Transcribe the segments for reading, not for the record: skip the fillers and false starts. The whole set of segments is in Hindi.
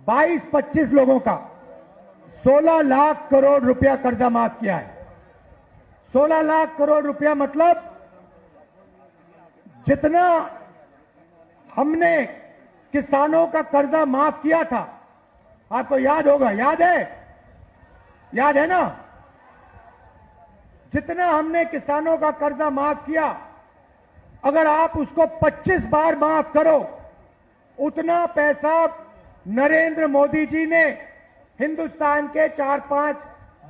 22-25 लोगों का 16 लाख करोड़ रुपया कर्जा माफ किया है। 16 लाख करोड़ रुपया मतलब जितना हमने किसानों का कर्जा माफ किया था, आपको याद होगा, याद है ना? जितना हमने किसानों का कर्जा माफ किया, अगर आप उसको 25 बार माफ करो, उतना पैसा नरेंद्र मोदी जी ने हिंदुस्तान के 4, 5,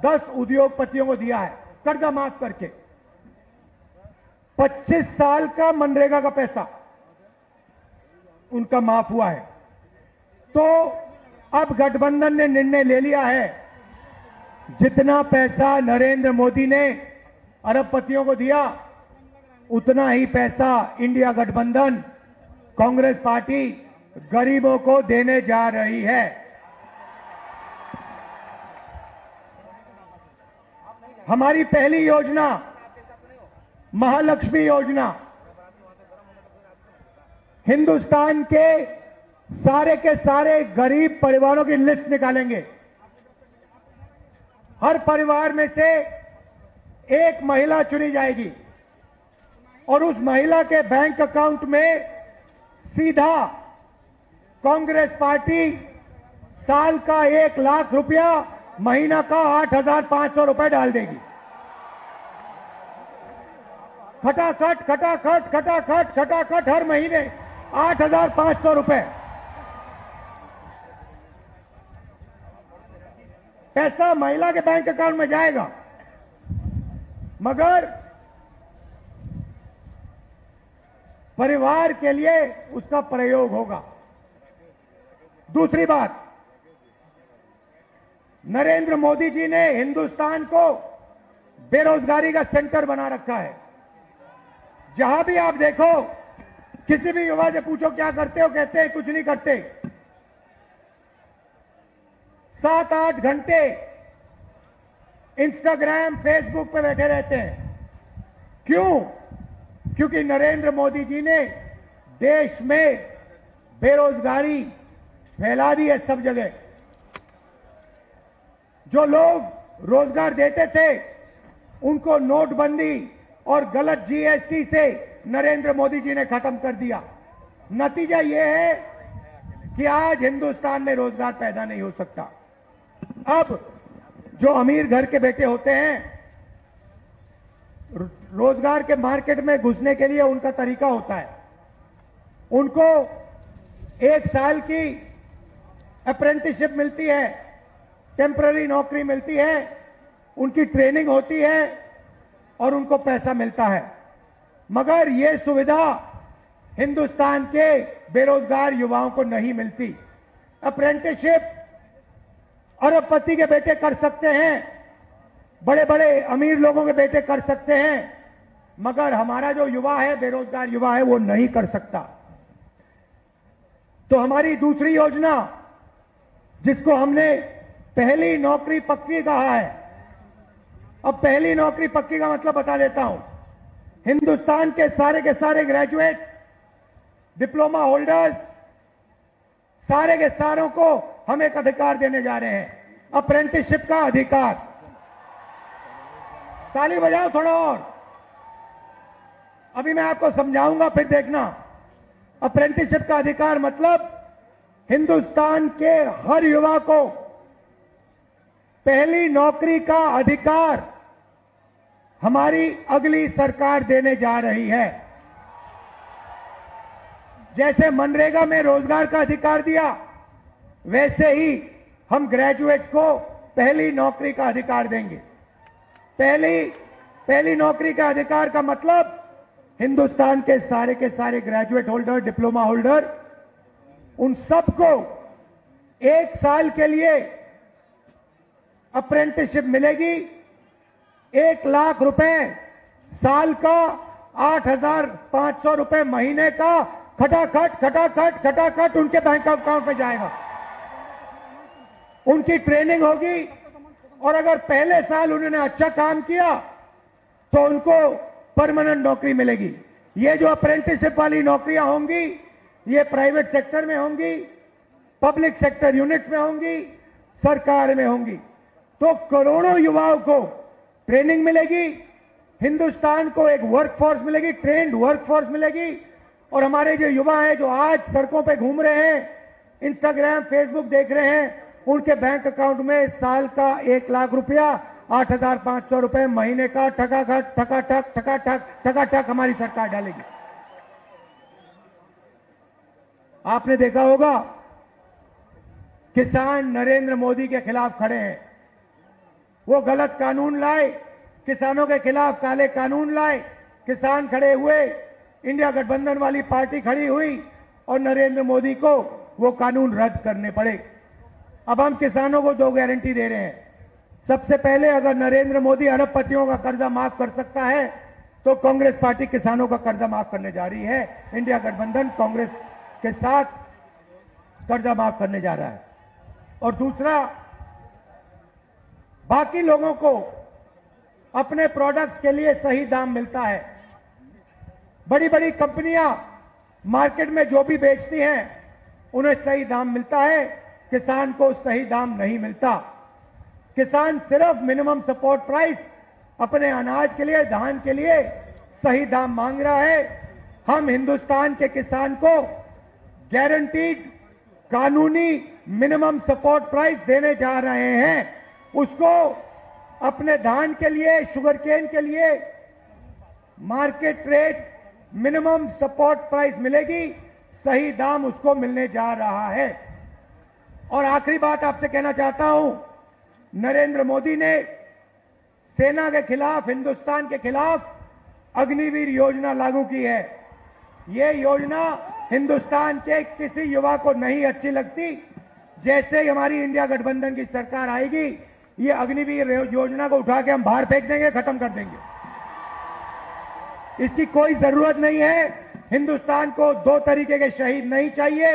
10 उद्योगपतियों को दिया है कर्जा माफ करके। 25 साल का मनरेगा का पैसा उनका माफ हुआ है। तो अब गठबंधन ने निर्णय ले लिया है, जितना पैसा नरेंद्र मोदी ने अरबपतियों को दिया, उतना ही पैसा इंडिया गठबंधन कांग्रेस पार्टी गरीबों को देने जा रही है। हमारी पहली योजना महालक्ष्मी योजना, हिंदुस्तान के सारे गरीब परिवारों की लिस्ट निकालेंगे। हर परिवार में से एक महिला चुनी जाएगी और उस महिला के बैंक अकाउंट में सीधा कांग्रेस पार्टी साल का 1 लाख रुपया, महीना का 8,500 रुपए डाल देगी। खटाखट खटाखट खटाखट खटाखट हर महीने 8,500 रुपए पैसा महिला के बैंक अकाउंट में जाएगा, मगर परिवार के लिए उसका प्रयोग होगा। दूसरी बात, नरेंद्र मोदी जी ने हिंदुस्तान को बेरोजगारी का सेंटर बना रखा है। जहां भी आप देखो, किसी भी युवा से पूछो क्या करते हो, कहते हैं कुछ नहीं करते। 7-8 घंटे इंस्टाग्राम, फेसबुक पे बैठे रहते हैं। क्यों? क्योंकि नरेंद्र मोदी जी ने देश में बेरोजगारी फैला दी है सब जगह। जो लोग रोजगार देते थे, उनको नोटबंदी और गलत जीएसटी से नरेंद्र मोदी जी ने खत्म कर दिया। नतीजा यह है कि आज हिंदुस्तान में रोजगार पैदा नहीं हो सकता। अब जो अमीर घर के बेटे होते हैं, रोजगार के मार्केट में घुसने के लिए उनका तरीका होता है, उनको 1 साल की अप्रेंटिसशिप मिलती है, टेम्पररी नौकरी मिलती है, उनकी ट्रेनिंग होती है और उनको पैसा मिलता है। मगर यह सुविधा हिंदुस्तान के बेरोजगार युवाओं को नहीं मिलती। अप्रेंटिसशिप अरबपति के बेटे कर सकते हैं, बड़े बड़े अमीर लोगों के बेटे कर सकते हैं, मगर हमारा जो युवा है, बेरोजगार युवा है, वो नहीं कर सकता। तो हमारी दूसरी योजना, जिसको हमने पहली नौकरी पक्की कहा है, अब पहली नौकरी पक्की का मतलब बता देता हूं। हिंदुस्तान के सारे ग्रेजुएट्स, डिप्लोमा होल्डर्स, सारे के सारों को हम एक अधिकार देने जा रहे हैं, अप्रेंटिसशिप का अधिकार। ताली बजाओ थोड़ा और, अभी मैं आपको समझाऊंगा, फिर देखना। अप्रेंटिसशिप का अधिकार मतलब हिंदुस्तान के हर युवा को पहली नौकरी का अधिकार हमारी अगली सरकार देने जा रही है। जैसे मनरेगा में रोजगार का अधिकार दिया, वैसे ही हम ग्रेजुएट को पहली नौकरी का अधिकार देंगे। पहली नौकरी का अधिकार का मतलब हिंदुस्तान के सारे ग्रेजुएट होल्डर, डिप्लोमा होल्डर, उन सबको 1 साल के लिए अप्रेंटिसशिप मिलेगी। 1 लाख रुपए साल का, 8,500 रुपए महीने का, खटाखट खटाखट खटाखट उनके बैंक अकाउंट में जाएगा। उनकी ट्रेनिंग होगी और अगर पहले साल उन्होंने अच्छा काम किया तो उनको परमानेंट नौकरी मिलेगी। ये जो अप्रेंटिसशिप वाली नौकरियां होंगी, ये प्राइवेट सेक्टर में होंगी, पब्लिक सेक्टर यूनिट्स में होंगी, सरकार में होंगी, तो करोड़ों युवाओं को ट्रेनिंग मिलेगी, हिंदुस्तान को एक वर्कफोर्स मिलेगी, ट्रेंड वर्कफोर्स मिलेगी। और हमारे जो युवा हैं जो आज सड़कों पे घूम रहे हैं, इंस्टाग्राम फेसबुक देख रहे हैं, उनके बैंक अकाउंट में साल का 1 लाख रुपया, 8,500 रुपए महीने का ठकाठक ठकाठक ठकाठक ठकाठक हमारी सरकार डालेगी। आपने देखा होगा किसान नरेंद्र मोदी के खिलाफ खड़े हैं, वो गलत कानून लाए, किसानों के खिलाफ काले कानून लाए, किसान खड़े हुए, इंडिया गठबंधन वाली पार्टी खड़ी हुई और नरेंद्र मोदी को वो कानून रद्द करने पड़े। अब हम किसानों को 2 गारंटी दे रहे हैं। सबसे पहले, अगर नरेंद्र मोदी अरबपतियों का कर्जा माफ कर सकता है तो कांग्रेस पार्टी किसानों का कर्जा माफ करने जा रही है। इंडिया गठबंधन कांग्रेस के साथ कर्जा माफ करने जा रहा है। और दूसरा, बाकी लोगों को अपने प्रोडक्ट्स के लिए सही दाम मिलता है। बड़ी बड़ी कंपनियां मार्केट में जो भी बेचती हैं उन्हें सही दाम मिलता है, किसान को सही दाम नहीं मिलता। किसान सिर्फ मिनिमम सपोर्ट प्राइस अपने अनाज के लिए, धान के लिए सही दाम मांग रहा है। हम हिंदुस्तान के किसान को गारंटीड कानूनी मिनिमम सपोर्ट प्राइस देने जा रहे हैं। उसको अपने धान के लिए, शुगर केन के लिए market rate minimum support price मिलेगी, सही दाम उसको मिलने जा रहा है। और आखिरी बात आपसे कहना चाहता हूं, नरेंद्र मोदी ने सेना के खिलाफ, हिंदुस्तान के खिलाफ अग्निवीर योजना लागू की है। ये योजना हिंदुस्तान के किसी युवा को नहीं अच्छी लगती। जैसे ही हमारी इंडिया गठबंधन की सरकार आएगी, ये अग्निवीर योजना को उठा के हम बाहर फेंक देंगे, खत्म कर देंगे। इसकी कोई जरूरत नहीं है। हिंदुस्तान को 2 तरीके के शहीद नहीं चाहिए,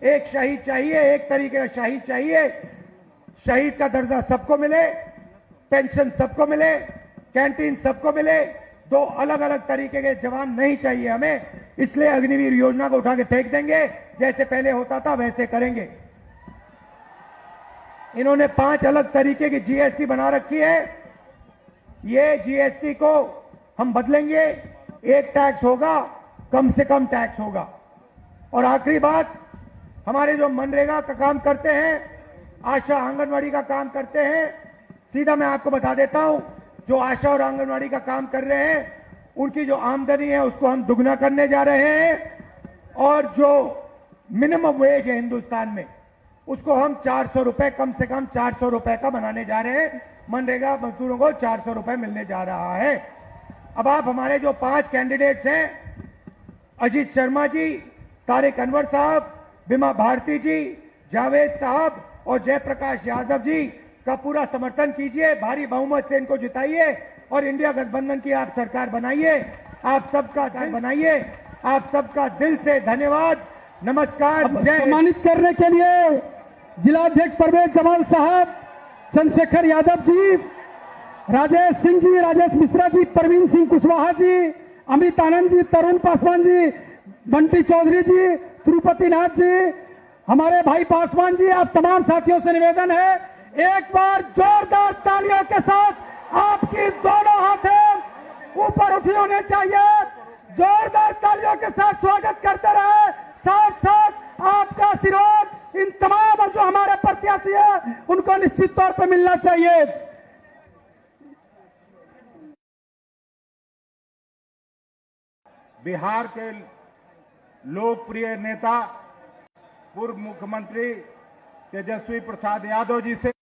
एक शहीद चाहिए, एक तरीके का शहीद चाहिए। शहीद का दर्जा सबको मिले, पेंशन सबको मिले, कैंटीन सबको मिले। 2 अलग अलग तरीके के जवान नहीं चाहिए हमें। इसलिए अग्निवीर योजना को उठा के फेंक देंगे, जैसे पहले होता था वैसे करेंगे। इन्होंने 5 अलग तरीके की जीएसटी बना रखी है। ये जीएसटी को हम बदलेंगे, एक टैक्स होगा, कम से कम टैक्स होगा। और आखिरी बात, हमारे जो मनरेगा का काम करते हैं, आशा आंगनवाड़ी का काम करते हैं, सीधा मैं आपको बता देता हूं, जो आशा और आंगनवाड़ी का काम कर रहे हैं उनकी जो आमदनी है उसको हम दुगना करने जा रहे हैं। और जो मिनिमम वेज है हिंदुस्तान में, उसको हम 400 रुपए, कम से कम 400 रुपए का बनाने जा रहे हैं। मनरेगा मजदूरों को 400 रुपए मिलने जा रहा है। अब आप हमारे जो 5 कैंडिडेट्स हैं, अजीत शर्मा जी, तारिक अनवर साहब, बिमा भारती जी, जावेद साहब और जयप्रकाश यादव जी का पूरा समर्थन कीजिए, भारी बहुमत से इनको जिताइए और इंडिया गठबंधन की आप सरकार बनाइए। आप सबका बनाइए। आप सबका दिल से धन्यवाद, नमस्कार। सम्मानित करने के लिए जिलाध्यक्ष परवेज जमाल साहब, चंद्रशेखर यादव जी, राजेश सिंह जी, राजेश मिश्रा जी, प्रवीण सिंह कुशवाहा जी, अमित आनंद जी, तरुण पासवान जी, बंटी चौधरी जी, तिरुपति नाथ जी, हमारे भाई पासवान जी, आप तमाम साथियों से निवेदन है, एक बार जोरदार तालियों के साथ आपकी दोनों हाथें ऊपर उठी होने चाहिए। जोरदार तालियों के साथ स्वागत करते रहे। साथ साथ आपका आशीर्वाद इन तमाम जो हमारे प्रत्याशी है उनको निश्चित तौर पर मिलना चाहिए। बिहार के लोकप्रिय नेता पूर्व मुख्यमंत्री तेजस्वी प्रसाद यादव जी से